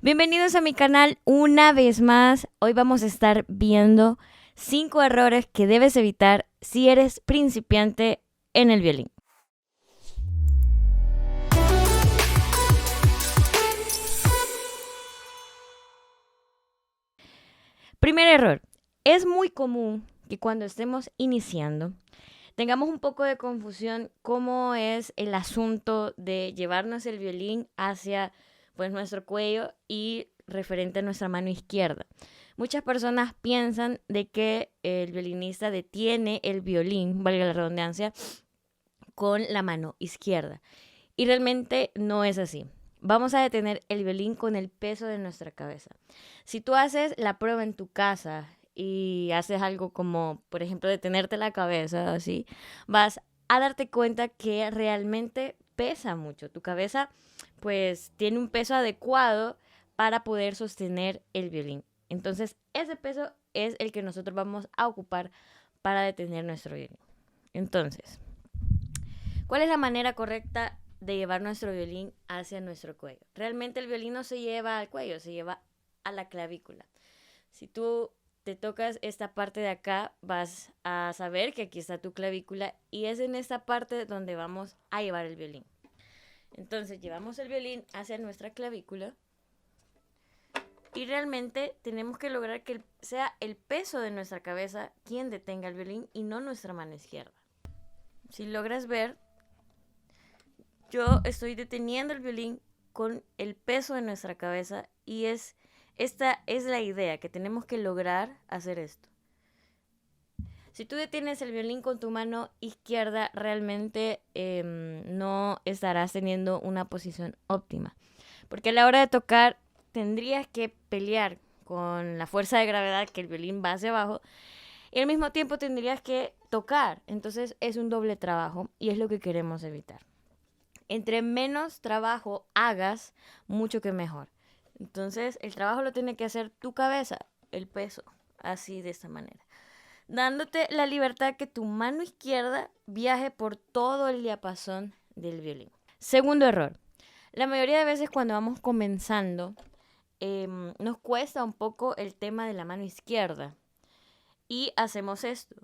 Bienvenidos a mi canal una vez más. Hoy vamos a estar viendo 5 errores que debes evitar si eres principiante en el violín. Primer error. Es muy común que cuando estemos iniciando tengamos un poco de confusión cómo es el asunto de llevarnos el violín hacia nuestro cuello y referente a nuestra mano izquierda. Muchas personas piensan de que el violinista detiene el violín, valga la redundancia, con la mano izquierda. Y realmente no es así. Vamos a detener el violín con el peso de nuestra cabeza. Si tú haces la prueba en tu casa y haces algo como, por ejemplo, detenerte la cabeza, así, vas a darte cuenta que realmente pesa mucho. Tu cabeza, pues, tiene un peso adecuado para poder sostener el violín. Entonces, ese peso es el que nosotros vamos a ocupar para detener nuestro violín. Entonces, ¿cuál es la manera correcta de llevar nuestro violín hacia nuestro cuello? Realmente el violín no se lleva al cuello, se lleva a la clavícula. Si tú te tocas esta parte de acá, vas a saber que aquí está tu clavícula y es en esta parte donde vamos a llevar el violín. Entonces llevamos el violín hacia nuestra clavícula y realmente tenemos que lograr que sea el peso de nuestra cabeza quien detenga el violín y no nuestra mano izquierda. Si logras ver, yo estoy deteniendo el violín con el peso de nuestra cabeza y esta es la idea, que tenemos que lograr hacer esto. Si tú detienes el violín con tu mano izquierda, realmente no estarás teniendo una posición óptima. Porque a la hora de tocar tendrías que pelear con la fuerza de gravedad que el violín va hacia abajo y al mismo tiempo tendrías que tocar. Entonces es un doble trabajo y es lo que queremos evitar. Entre menos trabajo hagas, mucho que mejor. Entonces, el trabajo lo tiene que hacer tu cabeza, el peso, así de esta manera. Dándote la libertad que tu mano izquierda viaje por todo el diapasón del violín. Segundo error. La mayoría de veces cuando vamos comenzando, nos cuesta un poco el tema de la mano izquierda. Y hacemos esto.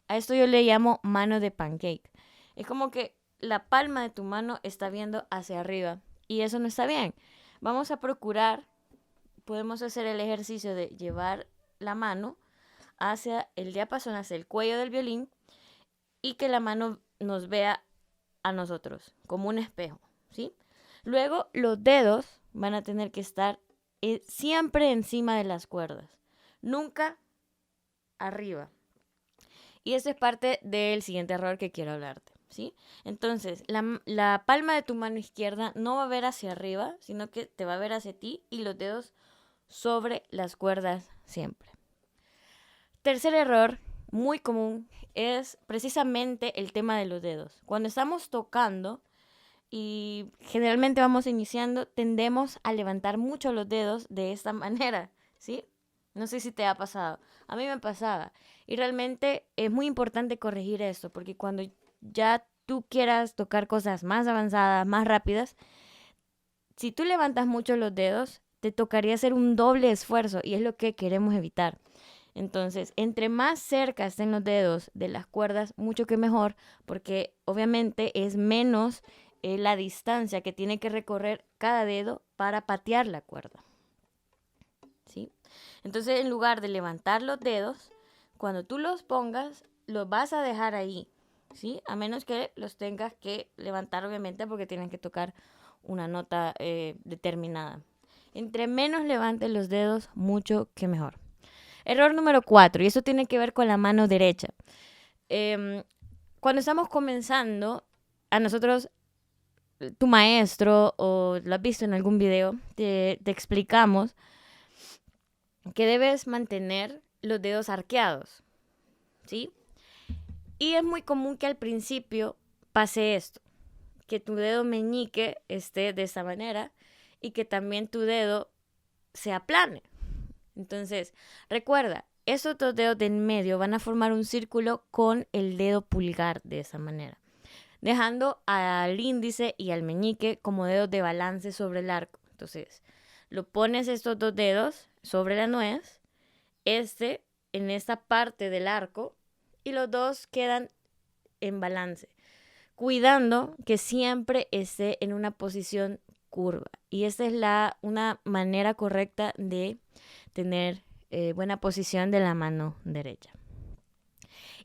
A esto yo le llamo mano de pancake. Es como que la palma de tu mano está viendo hacia arriba y eso no está bien. Vamos a procurar, podemos hacer el ejercicio de llevar la mano hacia el diapasón, hacia el cuello del violín y que la mano nos vea a nosotros como un espejo, ¿sí? Luego los dedos van a tener que estar siempre encima de las cuerdas, nunca arriba. Y eso es parte del siguiente error que quiero hablarte, ¿sí? Entonces, la palma de tu mano izquierda no va a ver hacia arriba, sino que te va a ver hacia ti y los dedos sobre las cuerdas siempre. Tercer error, muy común, es precisamente el tema de los dedos. Cuando estamos tocando y generalmente vamos iniciando, tendemos a levantar mucho los dedos de esta manera, ¿sí? No sé si te ha pasado. A mí me pasaba. Y realmente es muy importante corregir esto, porque cuando ya tú quieras tocar cosas más avanzadas, más rápidas, si tú levantas mucho los dedos, te tocaría hacer un doble esfuerzo y es lo que queremos evitar. Entonces, entre más cerca estén los dedos de las cuerdas, mucho que mejor, porque obviamente es menos la distancia que tiene que recorrer cada dedo para patear la cuerda. ¿Sí? Entonces, en lugar de levantar los dedos, cuando tú los pongas, los vas a dejar ahí, ¿sí? A menos que los tengas que levantar, obviamente, porque tienen que tocar una nota determinada. Entre menos levantes los dedos, mucho que mejor. Error número 4, y eso tiene que ver con la mano derecha. Cuando estamos comenzando, a nosotros, tu maestro, o lo has visto en algún video, te explicamos que debes mantener los dedos arqueados, ¿sí? Y es muy común que al principio pase esto, que tu dedo meñique esté de esta manera y que también tu dedo se aplane. Entonces, recuerda, esos dos dedos de en medio van a formar un círculo con el dedo pulgar de esa manera, dejando al índice y al meñique como dedos de balance sobre el arco. Entonces, lo pones estos 2 dedos sobre la nuez, en esta parte del arco, y los dos quedan en balance, cuidando que siempre esté en una posición curva. Y esta es una manera correcta de tener buena posición de la mano derecha.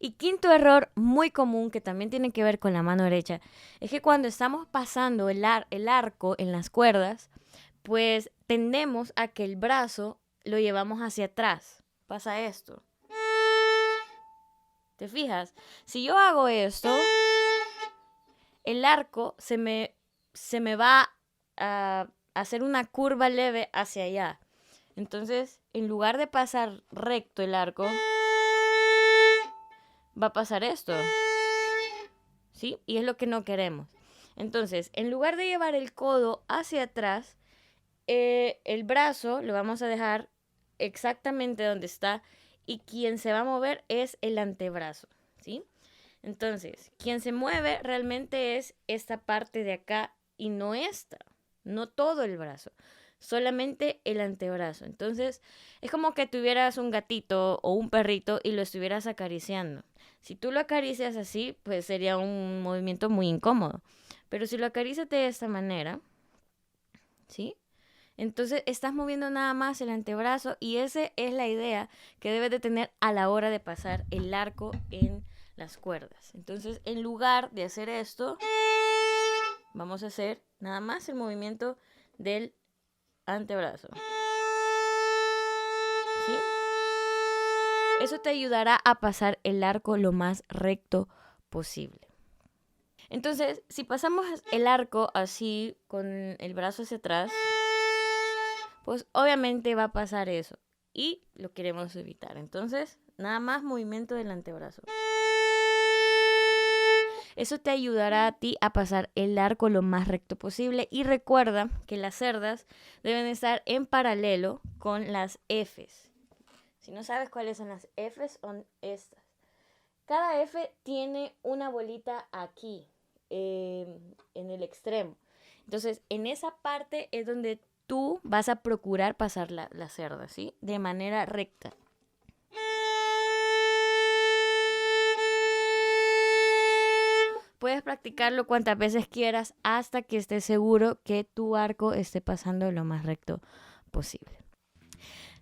Y quinto error muy común que también tiene que ver con la mano derecha es que cuando estamos pasando el arco en las cuerdas, pues tendemos a que el brazo lo llevamos hacia atrás. Pasa esto. ¿Te fijas? Si yo hago esto, el arco se me va a hacer una curva leve hacia allá. Entonces, en lugar de pasar recto el arco, va a pasar esto. ¿Sí? Y es lo que no queremos. Entonces, en lugar de llevar el codo hacia atrás, el brazo lo vamos a dejar exactamente donde está y quien se va a mover es el antebrazo, ¿sí? Entonces, quien se mueve realmente es esta parte de acá y no esta, no todo el brazo, solamente el antebrazo. Entonces, es como que tuvieras un gatito o un perrito y lo estuvieras acariciando. Si tú lo acaricias así, pues sería un movimiento muy incómodo. Pero si lo acaricias de esta manera, ¿sí? Entonces estás moviendo nada más el antebrazo y esa es la idea que debes de tener a la hora de pasar el arco en las cuerdas. Entonces, en lugar de hacer esto, vamos a hacer nada más el movimiento del antebrazo. ¿Sí? Eso te ayudará a pasar el arco lo más recto posible. Entonces, si pasamos el arco así con el brazo hacia atrás, pues obviamente va a pasar eso y lo queremos evitar. Entonces, nada más movimiento del antebrazo. Eso te ayudará a ti a pasar el arco lo más recto posible y recuerda que las cerdas deben estar en paralelo con las Fs. Si no sabes cuáles son las Fs, son estas. Cada F tiene una bolita aquí, en el extremo. Entonces, en esa parte es donde tú vas a procurar pasar la cerda, ¿sí? De manera recta. Puedes practicarlo cuantas veces quieras hasta que estés seguro que tu arco esté pasando lo más recto posible.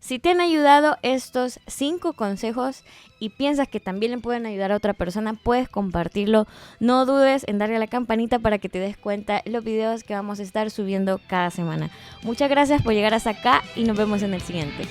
Si te han ayudado estos 5 consejos y piensas que también le pueden ayudar a otra persona, puedes compartirlo. No dudes en darle a la campanita para que te des cuenta de los videos que vamos a estar subiendo cada semana. Muchas gracias por llegar hasta acá y nos vemos en el siguiente.